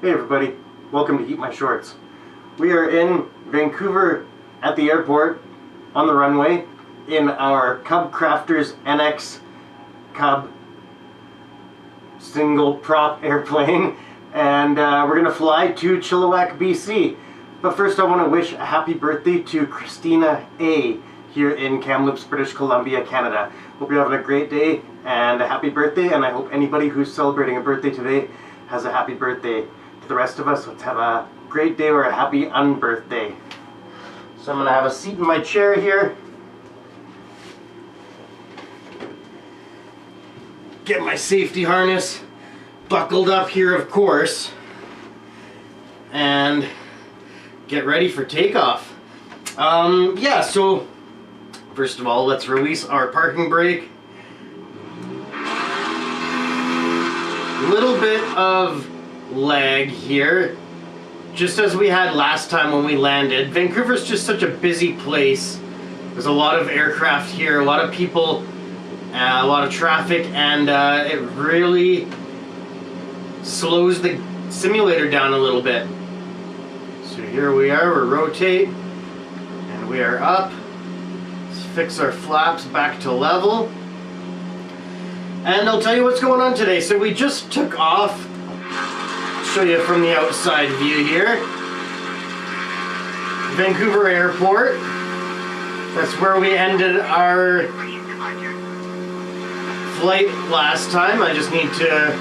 Hey everybody, welcome to HeatMyShorts. We are in Vancouver at the airport on the runway in our CubCrafters NXCub single prop airplane, and we're going to fly to Chilliwack, BC. But first I want to wish a happy birthday to Christina A. here in Kamloops, British Columbia, Canada. Hope you're having a great day and a happy birthday, and I hope anybody who's celebrating a birthday today has a happy birthday. To the rest of us, let's have a great day or a happy unbirthday. So I'm going to have a seat in my chair here. Get my safety harness buckled up here, of course, and get ready for takeoff. Yeah, so first of all, let's release our parking brake. A little bit of lag here, just as we had last time when we landed. Vancouver's just such a busy place. There's a lot of aircraft here, a lot of people, a lot of traffic, and it really slows the simulator down a little bit. So here we are, we're rotate, and we are up. Let's fix our flaps back to level. And I'll tell you what's going on today. So we just took off. Show you from the outside view here. Vancouver Airport. That's where we ended our flight last time. I just need to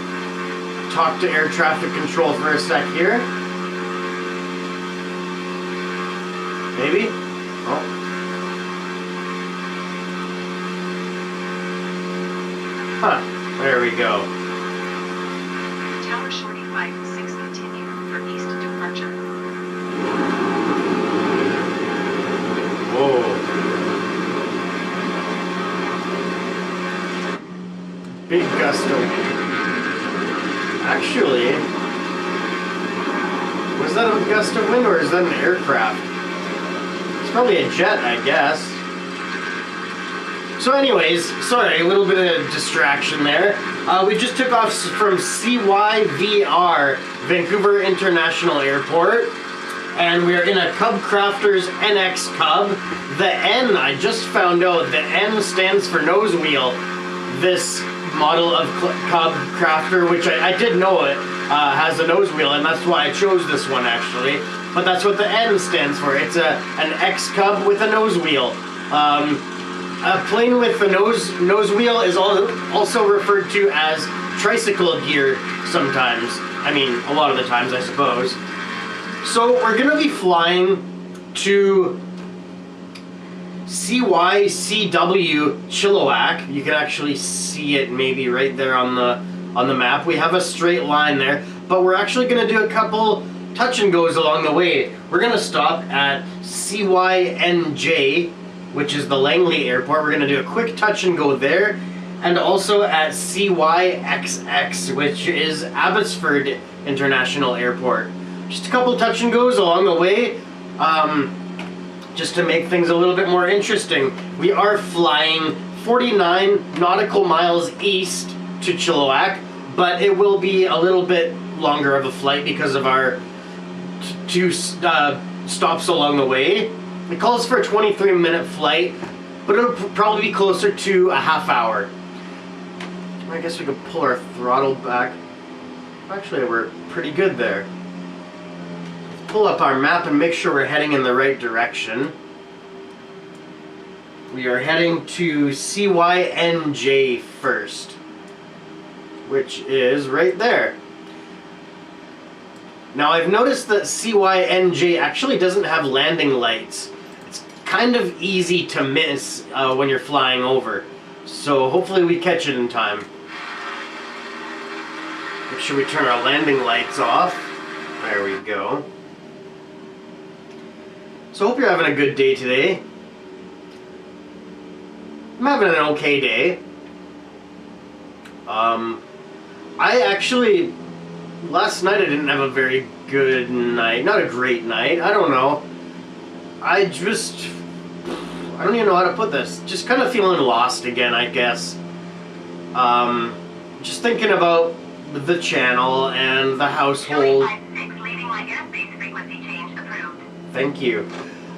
talk to air traffic control for a sec here. Maybe? Oh. Huh. There we go. Tower Shorty 56 continue for east departure. Whoa. Big gust of wind. Actually, was that a gust of wind or is that an aircraft? It's probably a jet, I guess. So anyways, sorry, a little bit of distraction there. We just took off from CYVR, Vancouver International Airport, and we're in a CubCrafters NXCub. The N, I just found out, the N stands for nose wheel. This model of CubCrafter, which I did know it has a nose wheel, and that's why I chose this one actually. But that's what the N stands for. It's an X-Cub with a nose wheel. A plane with a nose wheel is also referred to as tricycle gear sometimes. I mean, a lot of the times, I suppose. So we're going to be flying to CYCW Chilliwack. You can actually see it maybe right there on the map. We have a straight line there, but we're actually going to do a couple touch and goes along the way. We're going to stop at CYNJ, which is the Langley airport. We're going to do a quick touch and go there, and also at CYXX, which is Abbotsford International Airport. Just a couple touch and goes along the way, just to make things a little bit more interesting. We are flying 49 nautical miles east to Chilliwack, but it will be a little bit longer of a flight because of our two stops along the way. It calls for a 23-minute flight, but it'll probably be closer to a half hour. I guess we could pull our throttle back. Actually, we're pretty good there. Let's pull up our map and make sure we're heading in the right direction. We are heading to CYNJ first, which is right there. Now I've noticed that CYNJ actually doesn't have landing lights. It's kind of easy to miss when you're flying over. So hopefully we catch it in time. Make sure we turn our landing lights off. There we go. So hope you're having a good day today. I'm having an okay day. I actually, last night I didn't have a very good night. Not a great night. I don't know. I don't even know how to put this. Just kind of feeling lost again, I guess. Just thinking about the channel and the household. 256, leaving my airspace frequency change approved. Thank you.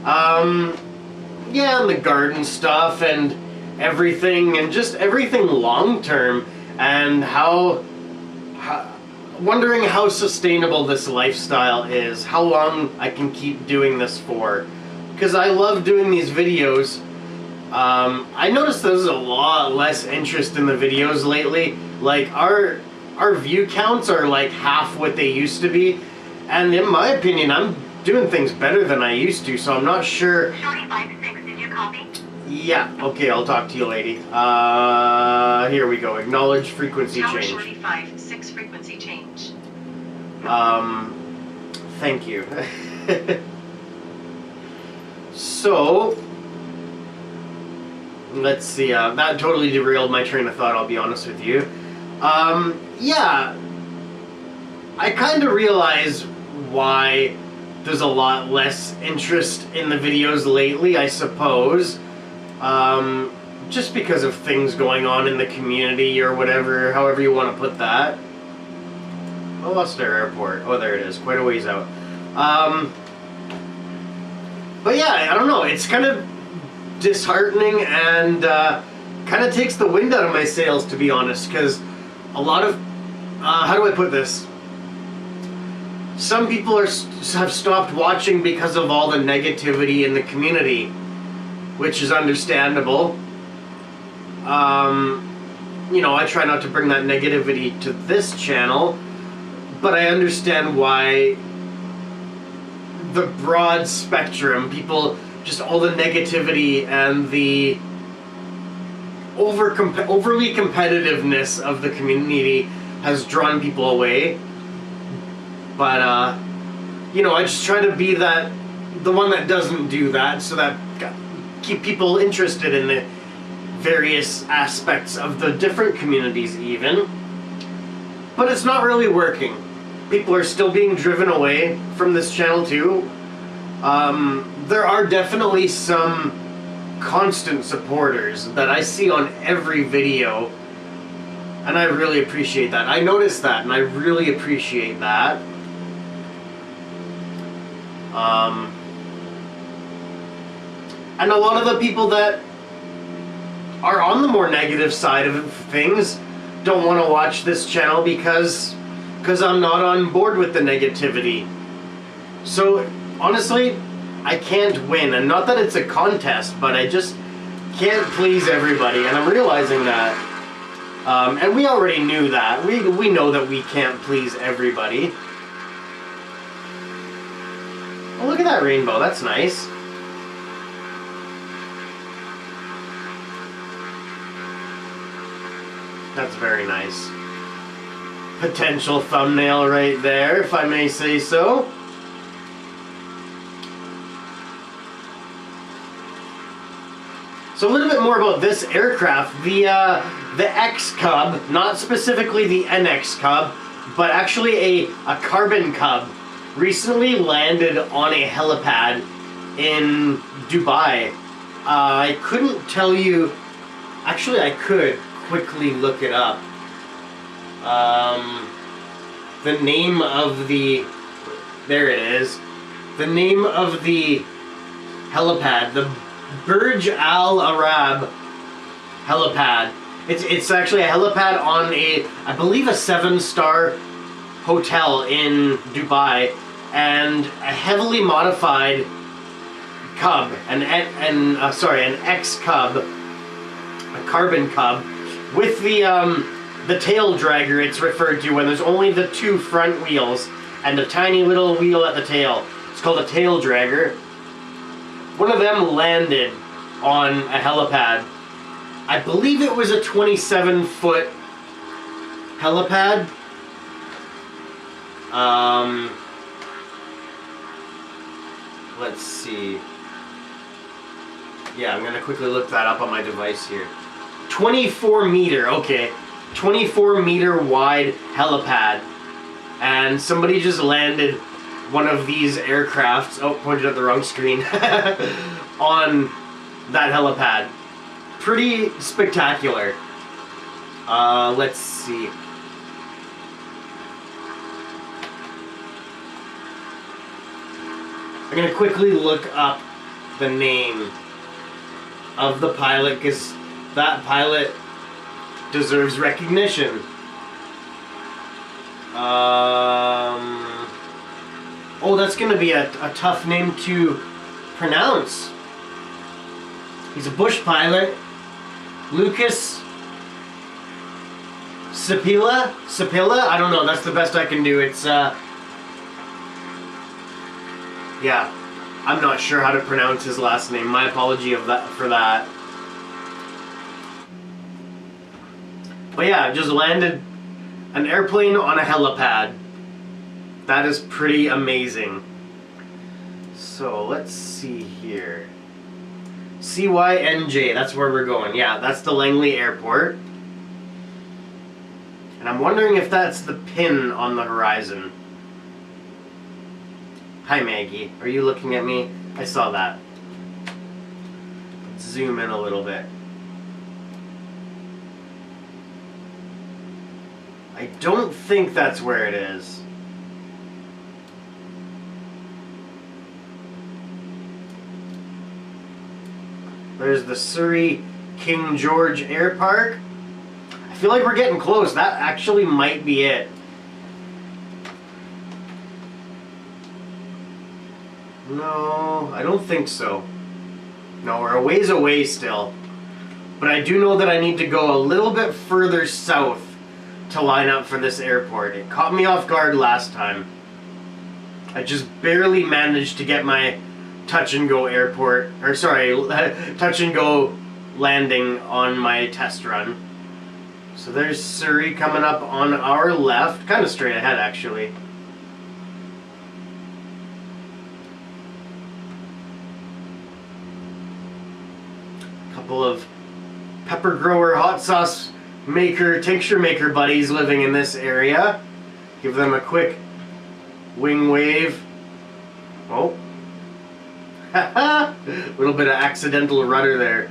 Yeah, and the garden stuff and everything, and just everything long term, and how wondering how sustainable this lifestyle is, how long I can keep doing this for, because I love doing these videos. I noticed there's a lot less interest in the videos lately. Like our view counts are like half what they used to be, and in my opinion, I'm doing things better than I used to, so I'm not sure. Shorty 56, did you copy? Yeah, okay, I'll talk to you, lady. Here we go. Acknowledge frequency Tower change. Shorty 56, frequency change. Thank you. So, let's see, that totally derailed my train of thought, I'll be honest with you. Yeah, I kind of realize why there's a lot less interest in the videos lately, I suppose. Just because of things going on in the community or whatever, however you want to put that. Ulster Airport. Oh, there it is. Quite a ways out. But yeah, I don't know. It's kind of disheartening and kind of takes the wind out of my sails, to be honest, because a lot of... how do I put this? Some people have stopped watching because of all the negativity in the community, which is understandable. You know, I try not to bring that negativity to this channel, but I understand why the broad spectrum, people, just all the negativity and the overly competitiveness of the community has drawn people away. But, you know, I just try to be the one that doesn't do that, so that keep people interested in the various aspects of the different communities even. But it's not really working. People are still being driven away from this channel too. There are definitely some constant supporters that I see on every video, and I really appreciate that. I noticed that, and I really appreciate that. And a lot of the people that are on the more negative side of things don't want to watch this channel because I'm not on board with the negativity. So honestly, I can't win, and not that it's a contest, but I just can't please everybody, and I'm realizing that. And we already knew that. We know that we can't please everybody. Oh, look at that rainbow. That's nice. That's very nice. Potential thumbnail right there, if I may say so. So a little bit more about this aircraft. The XCub, not specifically the NXCub, but actually a carbon cub, recently landed on a helipad in Dubai. I couldn't tell you... Actually, I could quickly look it up. The name of the... There it is. The name of the helipad, the Burj Al Arab helipad. It's actually a helipad on I believe a 7-star hotel in Dubai, and a heavily modified Cub, an X-Cub, a carbon Cub, with the tail dragger it's referred to when there's only the 2 front wheels and a tiny little wheel at the tail. It's called a tail dragger. One of them landed on a helipad. I believe it was a 27-foot helipad. Let's see. Yeah, I'm gonna quickly look that up on my device here. 24 meter, okay. 24 meter wide helipad. And somebody just landed one of these aircrafts, oh, pointed at the wrong screen, on that helipad. Pretty spectacular. Let's see. I'm gonna quickly look up the name of the pilot because that pilot deserves recognition. Oh, that's gonna be a tough name to pronounce. He's a bush pilot. Lucas Sapila? I don't know, that's the best I can do. It's yeah, I'm not sure how to pronounce his last name. My apology for that. But yeah, just landed an airplane on a helipad. That is pretty amazing. So let's see here. CYNJ, that's where we're going. Yeah, that's the Langley Airport. And I'm wondering if that's the pin on the horizon. Hi Maggie, are you looking at me? I saw that. Let's zoom in a little bit. I don't think that's where it is. There's the Surrey King George Air Park. I feel like we're getting close. That actually might be it. No, I don't think so. No, we're a ways away still. But I do know that I need to go a little bit further south to line up for this airport. It caught me off guard last time. I just barely managed to get my touch and go touch and go landing on my test run. So there's Surrey coming up on our left, kind of straight ahead actually. Couple of pepper grower, hot sauce maker, tincture maker buddies living in this area. Give them a quick wing wave. Oh. A little bit of accidental rudder there.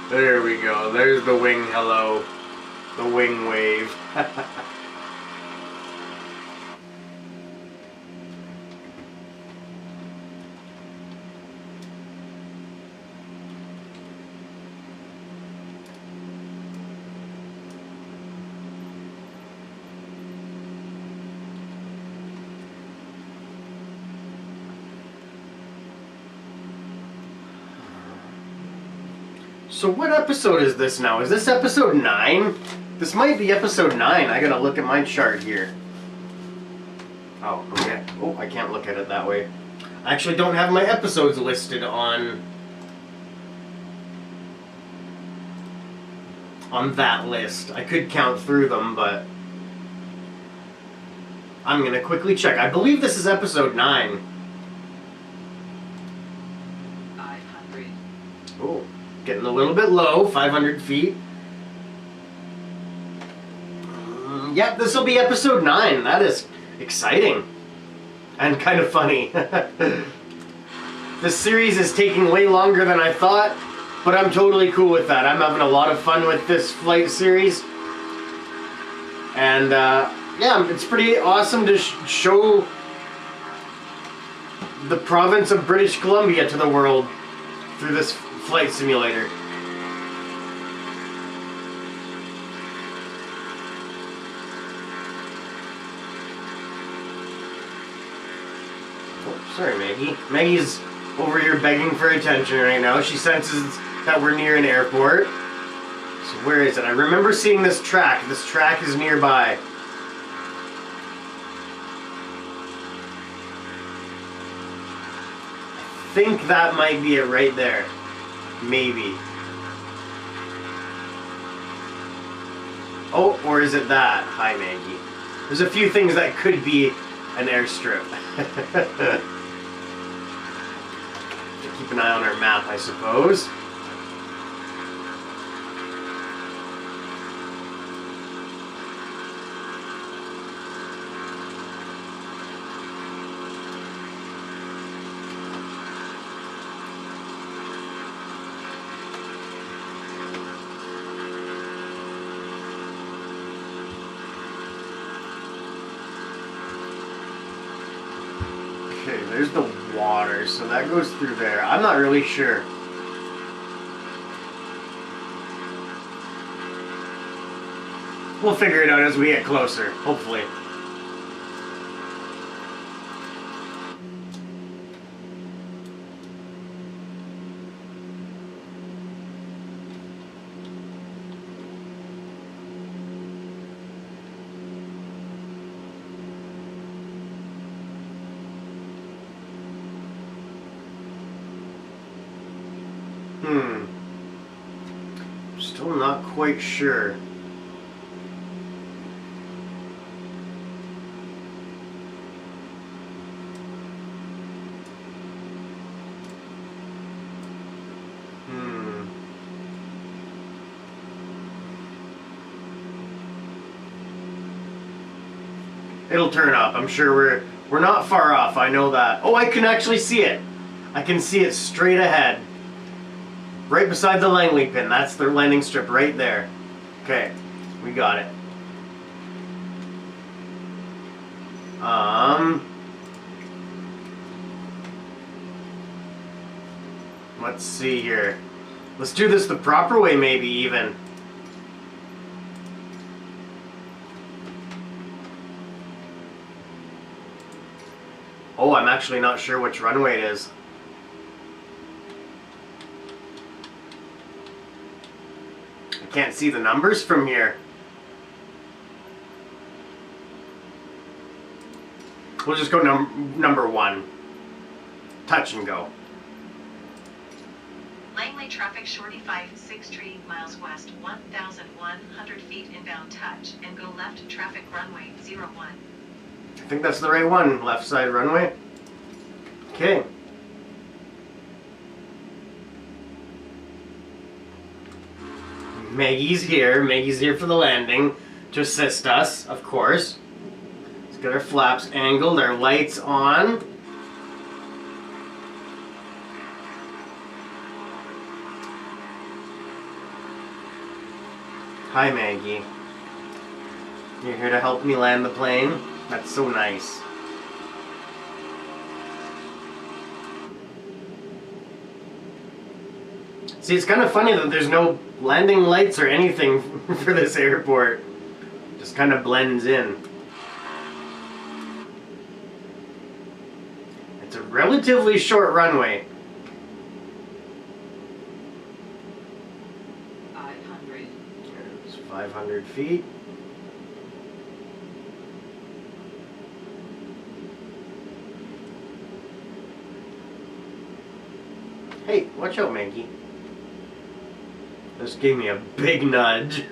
There we go. There's the wing hello. The wing wave. So what episode is this now? Is this episode 9? This might be episode 9. I gotta look at my chart here. Oh, okay. Oh, I can't look at it that way. I actually don't have my episodes listed on that list. I could count through them, but I'm gonna quickly check. I believe this is episode 9. 500. Oh. Getting a little bit low, 500 feet. Yep, this will be episode 9. That is exciting. And kind of funny. This series is taking way longer than I thought, but I'm totally cool with that. I'm having a lot of fun with this flight series. And yeah, it's pretty awesome to show the province of British Columbia to the world through this flight simulator. Oh, sorry, Maggie. Maggie's over here begging for attention right now. She senses that we're near an airport. So where is it? I remember seeing this track. This track is nearby. I think that might be it right there. Maybe. Oh, or is it that? Hi, Maggie. There's a few things that could be an airstrip. Keep an eye on our map, I suppose. there's the water, so that goes through there. I'm not really sure. We'll figure it out as we get closer, hopefully. Still not quite sure. It'll turn up. I'm sure we're not far off. I know that. Oh, I can actually see it. I can see it straight ahead. Right beside the Langley pin. That's the landing strip right there. Okay, we got it. Let's see here. Let's do this the proper way, maybe even. Oh, I'm actually not sure which runway it is. I can't see the numbers from here. We'll just go number 1. Touch and go. Langley traffic shorty 563 miles west, 1,100 feet inbound touch, and go left traffic runway 01. I think that's the right one. Left side runway. Okay. Maggie's here. Maggie's here for the landing to assist us, of course. Let's get our flaps angled, our lights on. Hi, Maggie. You're here to help me land the plane? That's so nice. See, it's kind of funny that there's no landing lights or anything for this airport. Just kind of blends in. It's a relatively short runway. 500. There's 500 feet. Hey, watch out, Maggie. This gave me a big nudge.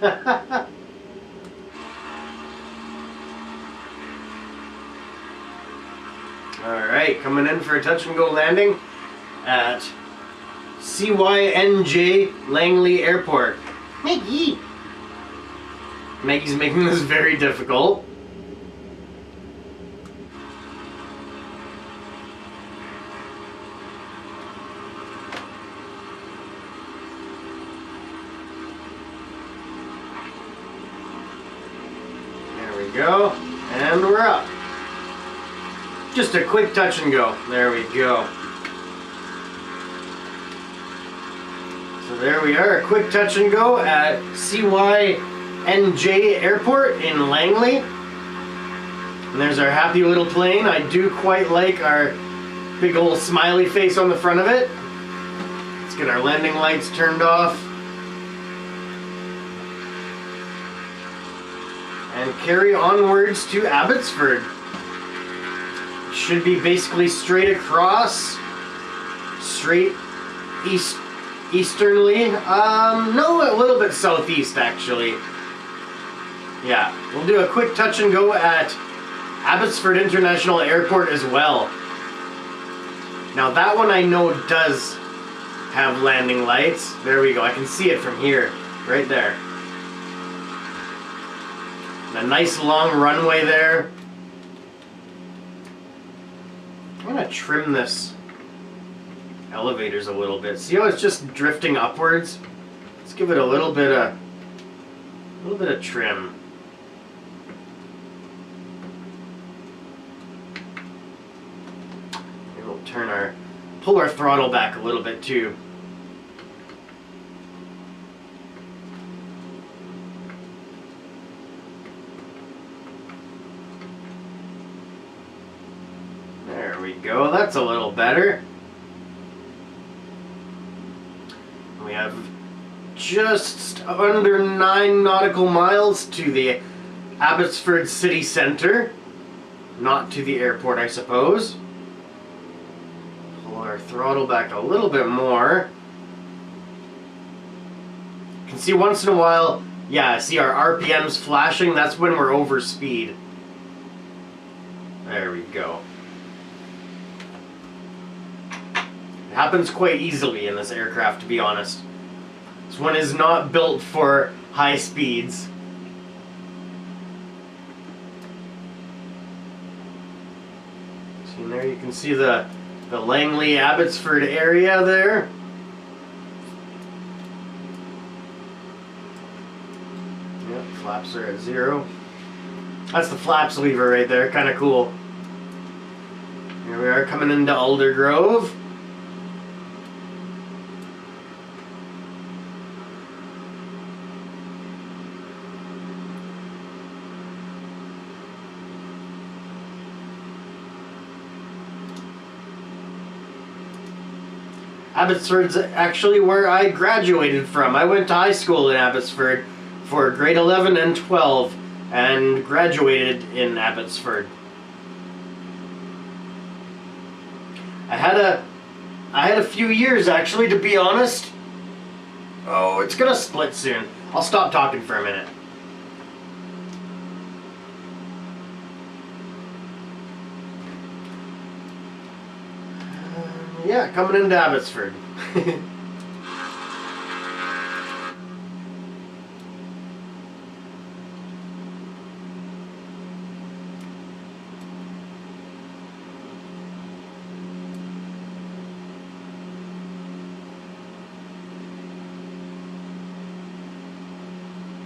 Alright, coming in for a touch and go landing at CYNJ Langley Airport. Maggie! Maggie's making this very difficult. Go, and we're up. Just a quick touch and go. There we go. So there we are, a quick touch and go at CYNJ Airport in Langley. And there's our happy little plane. I do quite like our big old smiley face on the front of it. Let's get our landing lights turned off. And carry onwards to Abbotsford. Should be basically straight across, straight easternly. No, a little bit southeast actually. Yeah, we'll do a quick touch and go at Abbotsford International Airport as well. Now that one I know does have landing lights. There we go, I can see it from here, right there. A nice long runway there. I'm gonna trim this elevators a little bit. See how it's just drifting upwards? Let's give it a little bit of trim. Here pull our throttle back a little bit too. There we go, that's a little better. We have just under 9 nautical miles to the Abbotsford city centre. Not to the airport, I suppose. Pull our throttle back a little bit more. You can see once in a while, yeah, see our RPMs flashing, that's when we're over speed. There we go. It happens quite easily in this aircraft, to be honest. This one is not built for high speeds. See there, you can see the Langley Abbotsford area there. Yep, flaps are at 0. That's the flaps lever right there, kind of cool. Here we are coming into Aldergrove. Abbotsford's actually where I graduated from. I went to high school in Abbotsford for grade 11 and 12 and graduated in Abbotsford. I had a few years actually, to be honest. Oh, it's gonna split soon. I'll stop talking for a minute. Yeah, coming into Abbotsford.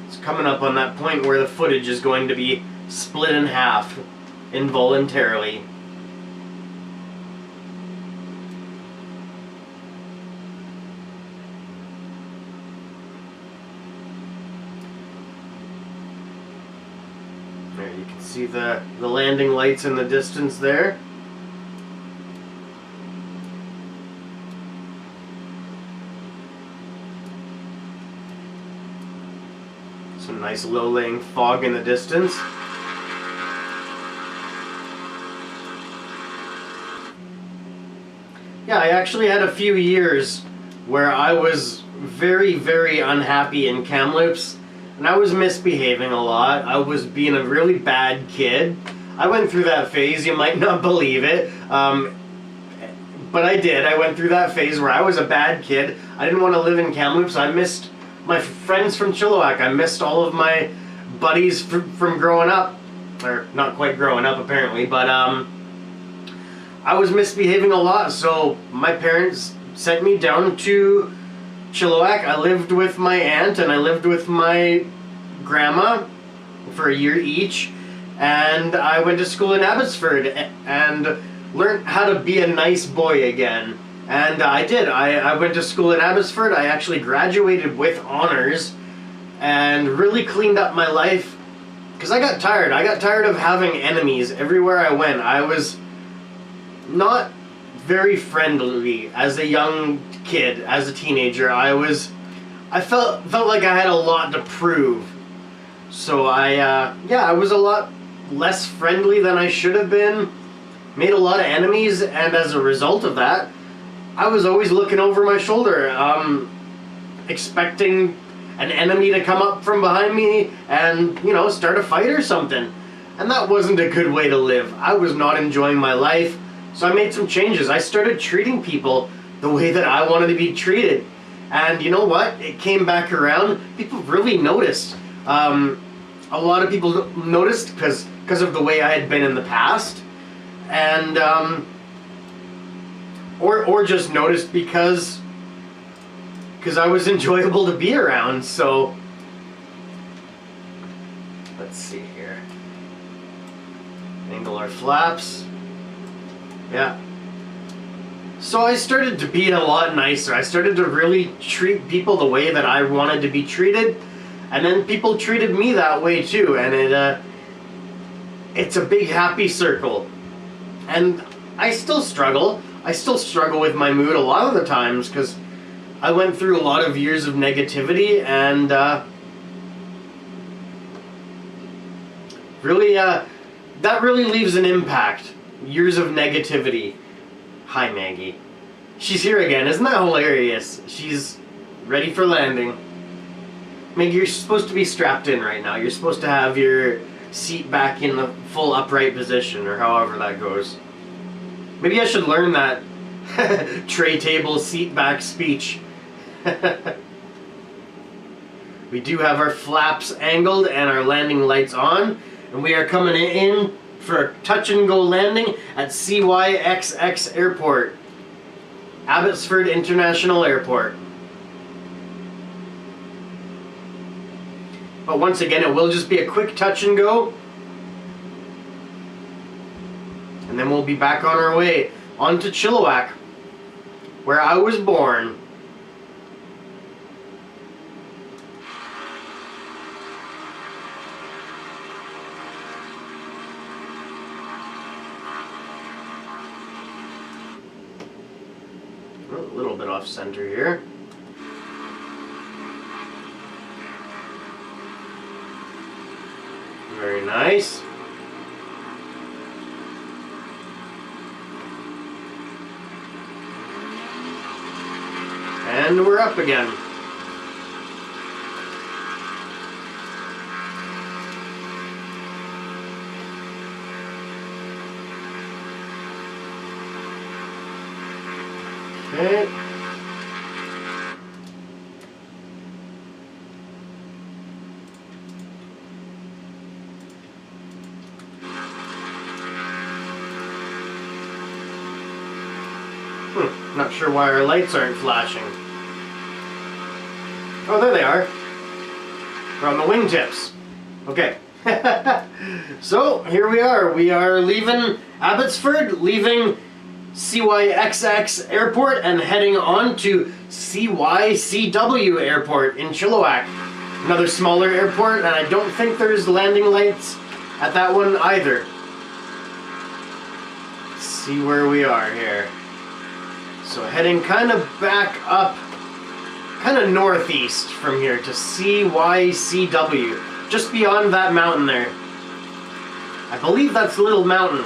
It's coming up on that point where the footage is going to be split in half involuntarily. There, you can see the landing lights in the distance there. Some nice low-laying fog in the distance. Yeah, I actually had a few years where I was very, very unhappy in Kamloops. And I was misbehaving a lot. I was being a really bad kid. I went through that phase, you might not believe it. But I did. I went through that phase where I was a bad kid. I didn't want to live in Kamloops. I missed my friends from Chilliwack. I missed all of my buddies from growing up. Or not quite growing up, apparently. But I was misbehaving a lot. So my parents sent me down to Chilliwack. I lived with my aunt and I lived with my grandma for a year each, and I went to school in Abbotsford and learned how to be a nice boy again. And I did. I went to school in Abbotsford. I actually graduated with honors and really cleaned up my life because I got tired. I got tired of having enemies everywhere I went. I was not very friendly as a young kid, as a teenager. I felt like I had a lot to prove. So I was a lot less friendly than I should have been. Made a lot of enemies, and as a result of that, I was always looking over my shoulder, expecting an enemy to come up from behind me and, start a fight or something. And that wasn't a good way to live. I was not enjoying my life. So I made some changes. I started treating people the way that I wanted to be treated. And you know what? It came back around. People really noticed. A lot of people noticed because of the way I had been in the past. And, or just noticed because I was enjoyable to be around. So, let's see here. Angle our flaps. Yeah. So I started to be a lot nicer. I started to really treat people the way that I wanted to be treated, and then people treated me that way too, and it's a big happy circle. And I still struggle. I still struggle with my mood a lot of the times because I went through a lot of years of negativity, and really, that really leaves an impact. Years of negativity. Hi, Maggie. She's here again. Isn't that hilarious? She's ready for landing. Maggie, you're supposed to be strapped in right now. You're supposed to have your seat back in the full upright position, or however that goes. Maybe I should learn that tray table seat back speech. We do have our flaps angled and our landing lights on, and we are coming in for a touch and go landing at CYXX Airport, Abbotsford International Airport. But once again, it will just be a quick touch and go, and then we'll be back on our way on to Chilliwack, where I was born. A little bit off center here. Very nice. And we're up again. Okay. Not sure why our lights aren't flashing. Oh, there they are. They're on the wingtips. Okay. So, here we are. We are leaving Abbotsford, leaving CYXX Airport, and heading on to CYCW Airport in Chilliwack. Another smaller airport, and I don't think there's landing lights at that one either. Let's see where we are here. So heading kind of back up, kind of northeast from here to CYCW, just beyond that mountain there. I believe that's Little Mountain.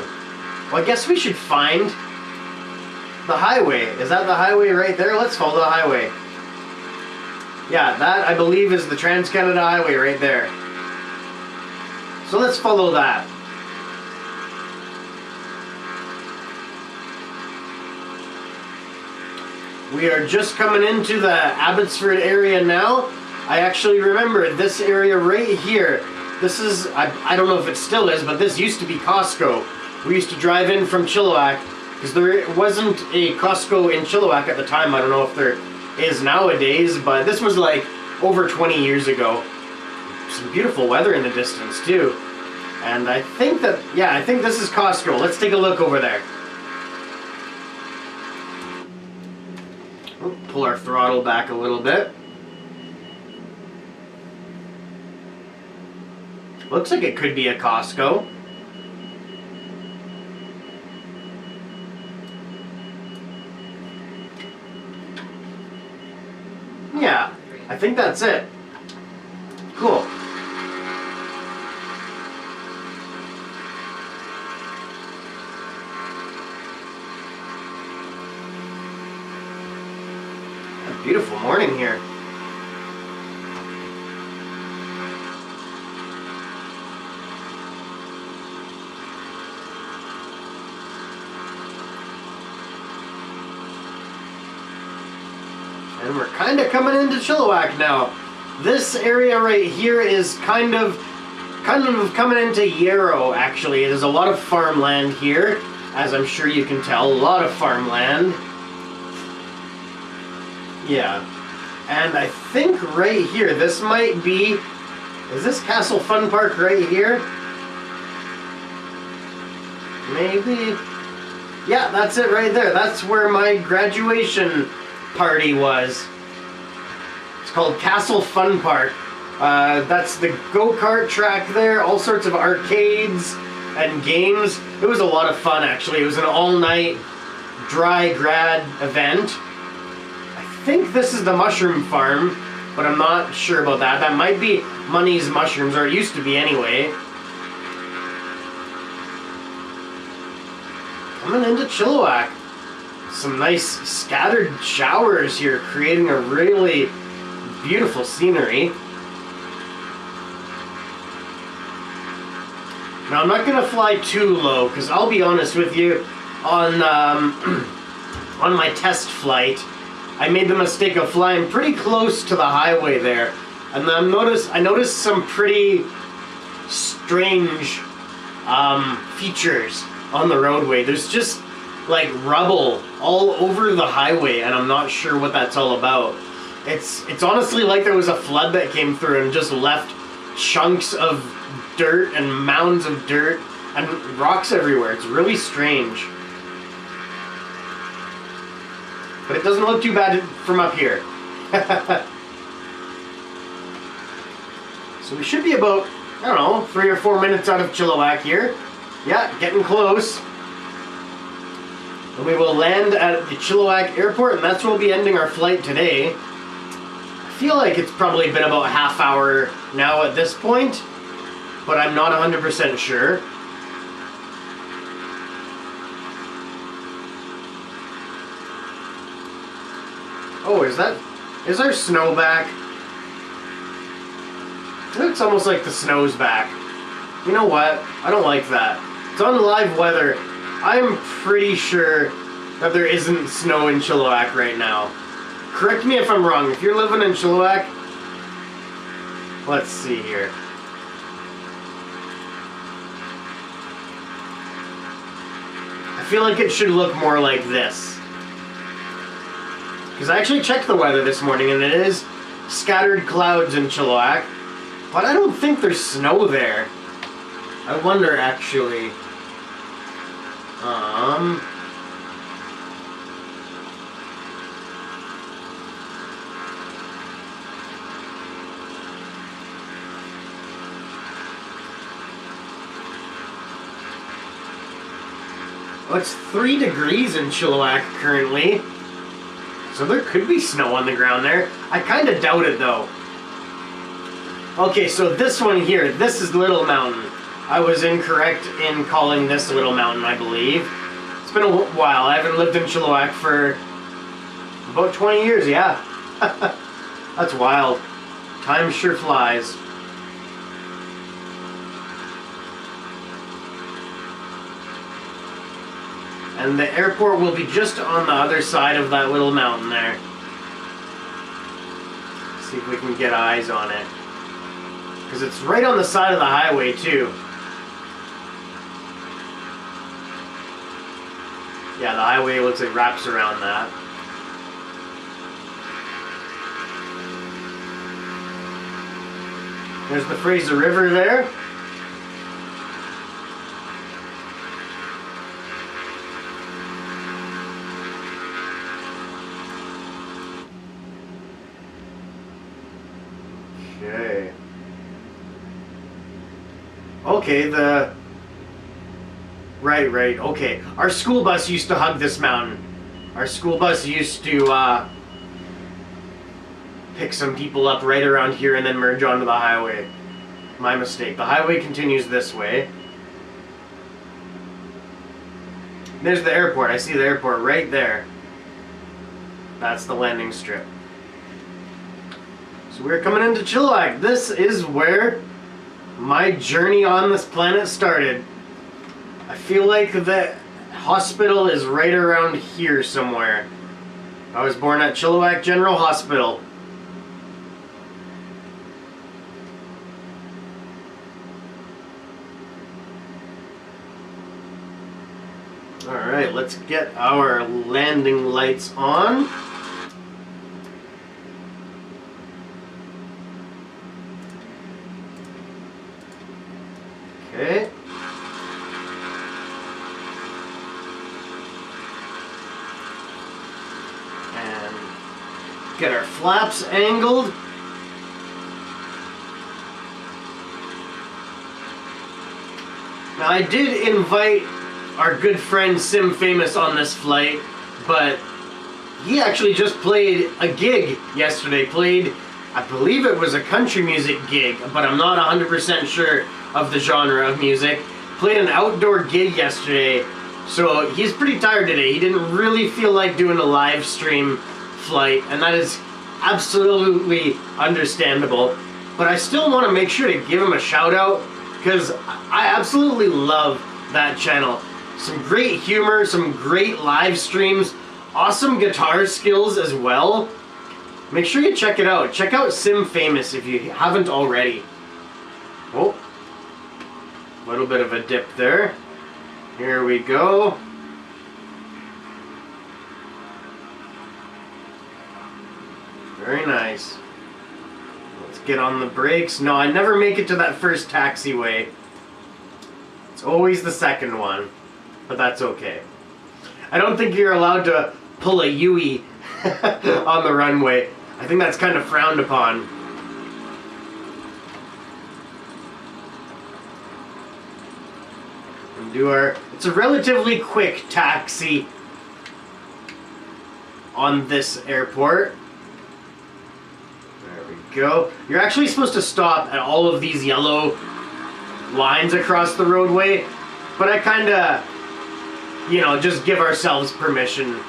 Well, I guess we should find the highway. Is that the highway right there? Let's follow the highway. Yeah, that I believe is the Trans-Canada Highway right there. So let's follow that. We are just coming into the Abbotsford area now. I actually remember this area right here. This is, I don't know if it still is, but this used to be Costco. We used to drive in from Chilliwack, because there wasn't a Costco in Chilliwack at the time. I don't know if there is nowadays, but this was like over 20 years ago. Some beautiful weather in the distance too. And I think that, yeah, I think this is Costco. Let's take a look over there. We'll pull our throttle back a little bit. Looks like it could be a Costco. Yeah, I think that's it. Cool. A beautiful morning here. And we're kind of coming into Chilliwack now. This area right here is kind of coming into Yarrow, actually. There's a lot of farmland here, as I'm sure you can tell. A lot of farmland. Yeah. And I think right here, this might be... Is this Castle Fun Park right here? Maybe. Yeah, that's it right there. That's where my graduation party was. It's called Castle Fun Park. That's the go-kart track there, all sorts of arcades and games. It was a lot of fun, actually. It was an all-night dry grad event. I think this is the mushroom farm, but I'm not sure about that. That might be Money's Mushrooms, or it used to be anyway. Coming into Chilliwack. Some nice scattered showers here, creating a really beautiful scenery. Now I'm not gonna fly too low, because I'll be honest with you, on on my test flight, I made the mistake of flying pretty close to the highway there, and then I noticed some pretty strange features on the roadway. There's just like rubble all over the highway, and I'm not sure what that's all about. It's honestly like there was a flood that came through and just left chunks of dirt and mounds of dirt and rocks everywhere. It's really strange. But it doesn't look too bad from up here. So we should be about, I don't know, 3 or 4 minutes out of Chilliwack here. Yeah, getting close. And we will land at the Chilliwack Airport, and that's where we'll be ending our flight today. I feel like it's probably been about a half hour now at this point, but I'm not 100% sure. Oh, is there snow back? It looks almost like the snow's back. You know what? I don't like that. It's on live weather. I'm pretty sure that there isn't snow in Chilliwack right now. Correct me if I'm wrong. If you're living in Chilliwack, let's see here. I feel like it should look more like this. Because I actually checked the weather this morning, and it is scattered clouds in Chilliwack, but I don't think there's snow there. I wonder, actually. Oh, it's 3 degrees in Chilliwack currently. So there could be snow on the ground there. I kind of doubt it, though. Okay, so this one here, this is Little Mountain. I was incorrect in calling this Little Mountain, I believe. It's been a while. I haven't lived in Chilliwack for about 20 years, yeah. That's wild. Time sure flies. And the airport will be just on the other side of that little mountain there. See if we can get eyes on it. Because it's right on the side of the highway too. Yeah, the highway looks like wraps around that. There's the Fraser River there. Okay, Right, okay. Our school bus used to hug this mountain. Our school bus used to pick some people up right around here and then merge onto the highway. My mistake. The highway continues this way. There's the airport. I see the airport right there. That's the landing strip. So we're coming into Chilliwack. This is where my journey on this planet started. I feel like the hospital is right around here somewhere. I was born at Chilliwack General Hospital. Alright, let's get our landing lights on. Okay. flaps angled. Now I did invite our good friend Sim Famous on this flight, but he actually just played a gig yesterday. Played, I believe it was a country music gig, but I'm not 100% sure of the genre of music. Played an outdoor gig yesterday, so he's pretty tired today. He didn't really feel like doing a live stream flight, and that is absolutely understandable. But I still want to make sure to give him a shout out, because I absolutely love that channel. Some great humor, some great live streams, awesome guitar skills as well. Make sure you check it out. Check out Sim Famous if you haven't already. Oh, a little bit of a dip there. Here we go. Very nice. Let's get on the brakes. No, I never make it to that first taxiway. It's always the second one, but that's okay. I don't think you're allowed to pull a Yui on the runway. I think that's kind of frowned upon. And do our... It's a relatively quick taxi on this airport. There we go. You're actually supposed to stop at all of these yellow lines across the roadway, but I kind of, you know, just give ourselves permission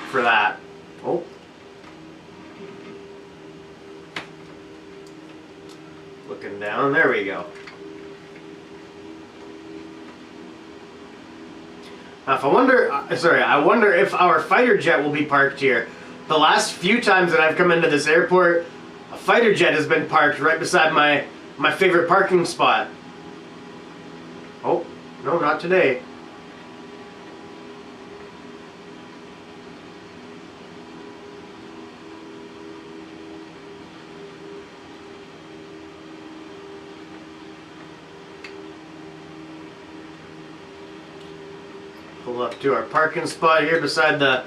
for that. Oh. Looking down, there we go. Now if I wonder if our fighter jet will be parked here. The last few times that I've come into this airport, a fighter jet has been parked right beside my favorite parking spot. Oh, no, not today. Pull up to our parking spot here beside the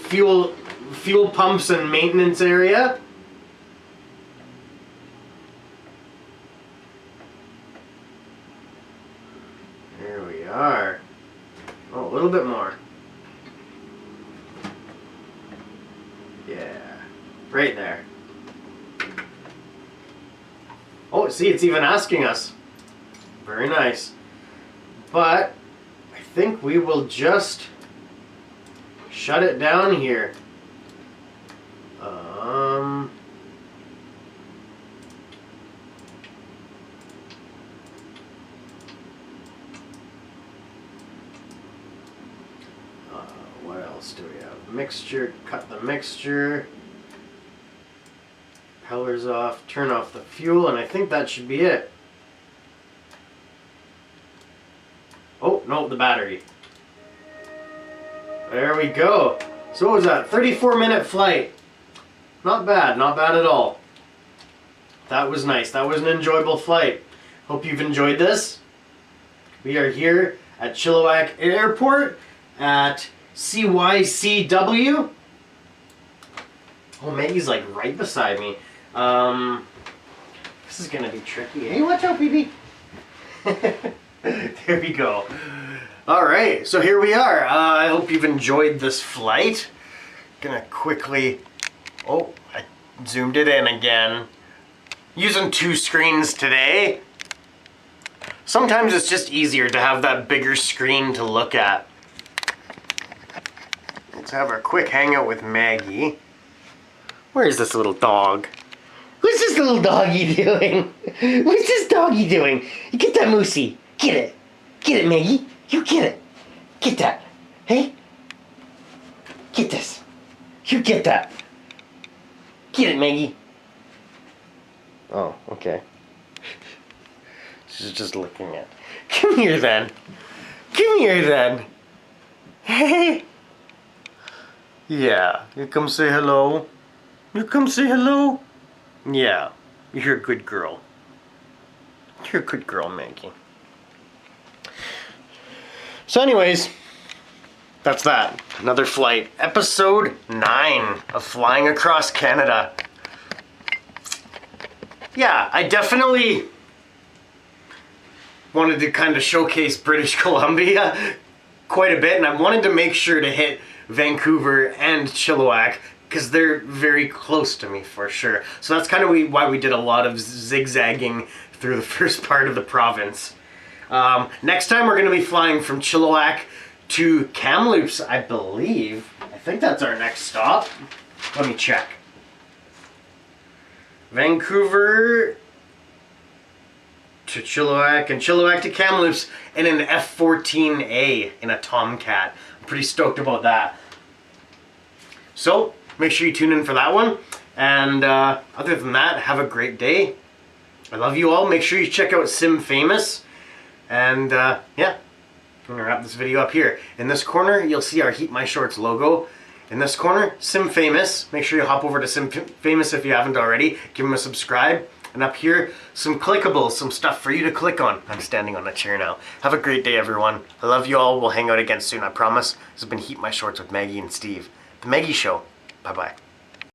fuel pumps and maintenance area. There we are. Oh, a little bit more. Yeah, right there. Oh, see, it's even asking us. Very nice. But I think we will just shut it down here. What else do we have? Mixture, cut the mixture. Propellers off, turn off the fuel, and I think that should be it. Oh, no, the battery. There we go. So what was that? 34-minute flight. Not bad, not bad at all. That was nice. That was an enjoyable flight. Hope you've enjoyed this. We are here at Chilliwack Airport at CYCW. Oh, Maggie's like right beside me. This is gonna be tricky. Hey, watch out, BB. There we go. Alright, so here we are. I hope you've enjoyed this flight. Gonna quickly... Oh, I zoomed it in again. Using two screens today. Sometimes it's just easier to have that bigger screen to look at. Let's have our quick hangout with Maggie. Where's this little dog? What's this little doggy doing? What's this doggy doing? Get that Moosey. Get it. Get it, Maggie. You get it. Get that. Hey? Get this. You get that. Get it, Maggie. Oh, okay. She's just looking at. Come here then. Come here then. Hey. Yeah. You come say hello. You come say hello. Yeah. You're a good girl. You're a good girl, Maggie. So anyways, that's that. Another flight. Episode 9 of Flying Across Canada. Yeah, I definitely wanted to kind of showcase British Columbia quite a bit, and I wanted to make sure to hit Vancouver and Chilliwack because they're very close to me for sure. So that's kind of why we did a lot of zigzagging through the first part of the province. Next time we're going to be flying from Chilliwack to Kamloops, I believe. I think that's our next stop. Let me check. Vancouver to Chilliwack and Chilliwack to Kamloops in an F-14A in a Tomcat. I'm pretty stoked about that. So make sure you tune in for that one. And other than that, have a great day. I love you all. Make sure you check out Sim Famous. And yeah, I'm going to wrap this video up here. In this corner, you'll see our HeatMyShorts logo. In this corner, Sim Famous. Make sure you hop over to Sim Famous if you haven't already. Give them a subscribe. And up here, some clickables, some stuff for you to click on. I'm standing on a chair now. Have a great day, everyone. I love you all. We'll hang out again soon, I promise. This has been HeatMyShorts with Maggie and Steve. The Maggie Show. Bye-bye.